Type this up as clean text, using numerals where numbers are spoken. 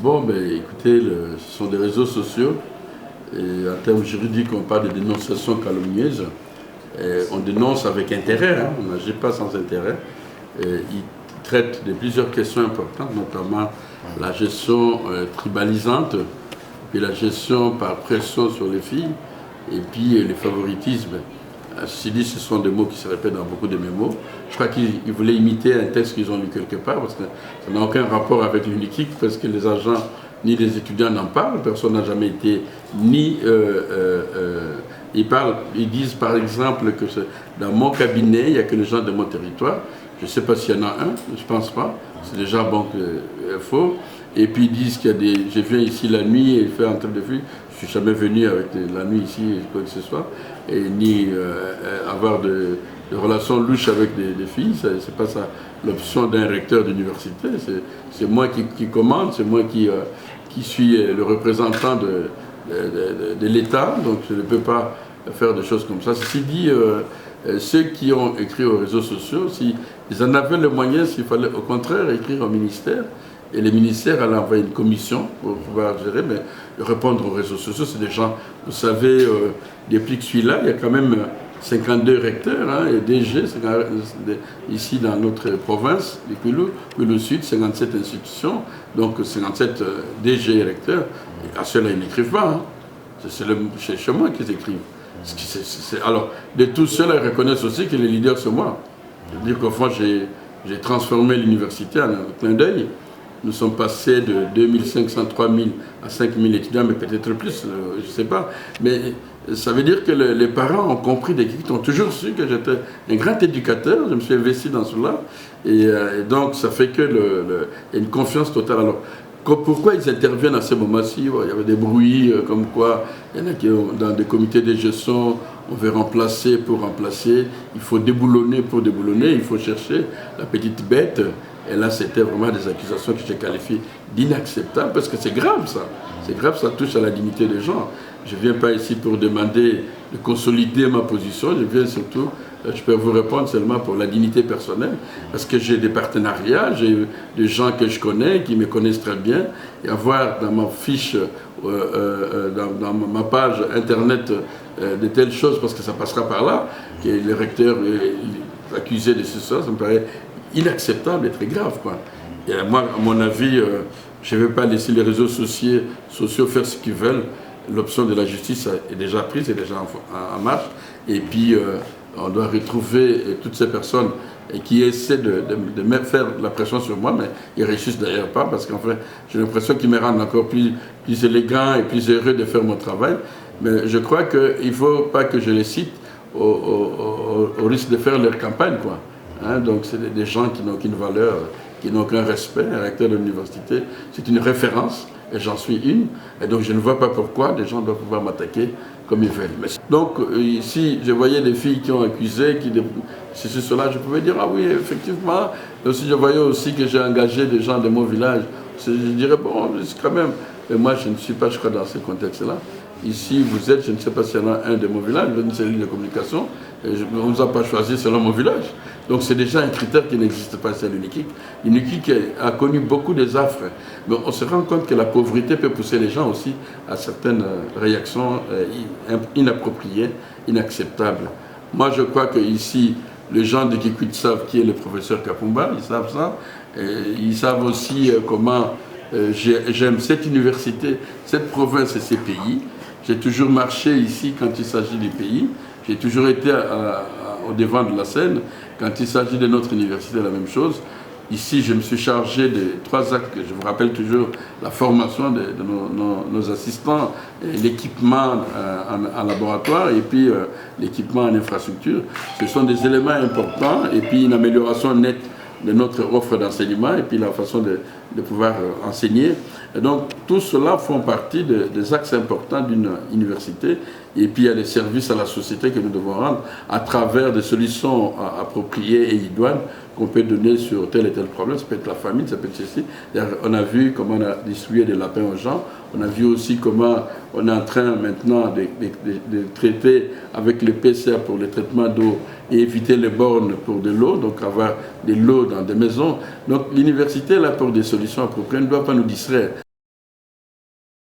Bon, écoutez, ce sont des réseaux sociaux. Et en termes juridiques, on parle de dénonciation calomnieuse. Et on dénonce avec intérêt, hein, on n'agit pas sans intérêt. Et ils traitent de plusieurs questions importantes, notamment la gestion tribalisante, puis la gestion par pression sur les filles, et puis les favoritismes. Ceci dit, ce sont des mots qui se répètent dans beaucoup de mes mots. Je crois qu'ils voulaient imiter un texte qu'ils ont lu quelque part, parce que ça n'a aucun rapport avec l'UNIKIK, parce que les agents ni les étudiants n'en parlent. Personne n'a jamais été ni... ils disent par exemple que dans mon cabinet, il n'y a que les gens de mon territoire. Je ne sais pas s'il y en a un, je ne pense pas. C'est déjà bon que faux. Et puis ils disent qu'il y a des... Je viens ici la nuit et faire un train de vue. Je ne suis jamais venu avec la nuit ici, quoi que ce soit. Et ni avoir de relations louches avec des filles. Ce n'est pas ça l'option d'un recteur d'université. C'est moi qui commande, c'est moi qui suis le représentant de l'État. Donc je ne peux pas faire des choses comme ça. Ceci dit, ceux qui ont écrit aux réseaux sociaux, s'ils en avaient le moyen, s'il fallait au contraire écrire au ministère, et les ministères allaient envoyer une commission pour pouvoir gérer, mais répondre aux réseaux sociaux, c'est des gens, vous savez, depuis que je suis là, il y a quand même 52 recteurs, hein, et DG, ici dans notre province, du Kwilu Sud, 57 institutions, donc 57 DG et recteurs, et à ceux-là, ils n'écrivent pas, hein. C'est chez moi qu'ils écrivent. Alors, de tous ceux-là, ils reconnaissent aussi que les leaders, c'est moi. C'est-à-dire qu'au fond, j'ai transformé l'université en un clin d'œil. Nous sommes passés de 2500, 3000 à 5000 étudiants, mais peut-être plus, je ne sais pas. Mais ça veut dire que les parents ont compris, ils ont toujours su que j'étais un grand éducateur, je me suis investi dans cela. Et donc, ça fait qu'il y a une confiance totale. Alors, pourquoi ils interviennent à ce moment-ci? Il y avait des bruits comme quoi il y en a qui, dans des comités de gestion, on veut remplacer pour remplacer, il faut déboulonner pour déboulonner, il faut chercher la petite bête. Et là, c'était vraiment des accusations que j'ai qualifiées d'inacceptables, parce que c'est grave ça. C'est grave, ça touche à la dignité des gens. Je ne viens pas ici pour demander de consolider ma position, je viens surtout, je peux vous répondre seulement pour la dignité personnelle, parce que j'ai des partenariats, j'ai des gens que je connais, qui me connaissent très bien, et avoir dans ma fiche, dans ma page internet, de telles choses, parce que ça passera par là, que le recteur est accusé de ça me paraît inacceptable et très grave, quoi. Et moi, à mon avis, je ne vais pas laisser les réseaux sociaux faire ce qu'ils veulent. L'option de la justice est déjà prise, est déjà en marche. Et puis, on doit retrouver toutes ces personnes qui essaient de faire la pression sur moi, mais ils ne réussissent d'ailleurs pas, parce qu'en fait, j'ai l'impression qu'ils me rendent encore plus élégant et plus heureux de faire mon travail. Mais je crois qu'il ne faut pas que je les cite au risque de faire leur campagne, quoi. Hein, donc c'est des gens qui n'ont aucune valeur, qui n'ont aucun respect. Un recteur de l'université, c'est une référence, et j'en suis une. Et donc je ne vois pas pourquoi des gens doivent pouvoir m'attaquer comme ils veulent. Mais donc ici, je voyais des filles qui ont accusé, cela, je pouvais dire, ah oui, effectivement. Et aussi, je voyais aussi que j'ai engagé des gens de mon village. Je dirais, bon, c'est quand même... Mais moi, je ne suis pas, je crois, dans ce contexte-là. Ici, vous êtes, je ne sais pas s'il y en a un de mon village, une cellule de communication, et on ne nous a pas choisi selon mon village. Donc c'est déjà un critère qui n'existe pas, c'est l'UNIKIK. L'UNIKIK a connu beaucoup des affres, mais on se rend compte que la pauvreté peut pousser les gens aussi à certaines réactions inappropriées, inacceptables. Moi, je crois qu'ici, les gens de Kikwit savent qui est le professeur Kapumba, ils savent ça, et ils savent aussi comment j'aime cette université, cette province et ces pays. J'ai toujours marché ici quand il s'agit du pays. J'ai toujours été au devant de la scène. Quand il s'agit de notre université, la même chose. Ici, je me suis chargé de 3 actes que je vous rappelle toujours, la formation de nos assistants, l'équipement en laboratoire et puis l'équipement en infrastructure. Ce sont des éléments importants et puis une amélioration nette de notre offre d'enseignement et puis la façon de pouvoir enseigner. Et donc, tout cela font partie des axes importants d'une université. Et puis, il y a des services à la société que nous devons rendre à travers des solutions appropriées et idoines qu'on peut donner sur tel et tel problème. Ça peut être la famine, ça peut être ceci. On a vu comment on a distribué des lapins aux gens. On a vu aussi comment on est en train maintenant de traiter avec le PCR pour le traitement d'eau et éviter les bornes pour de l'eau, donc avoir de l'eau dans des maisons. Donc l'université est là pour des solutions appropriées, elle ne doit pas nous distraire.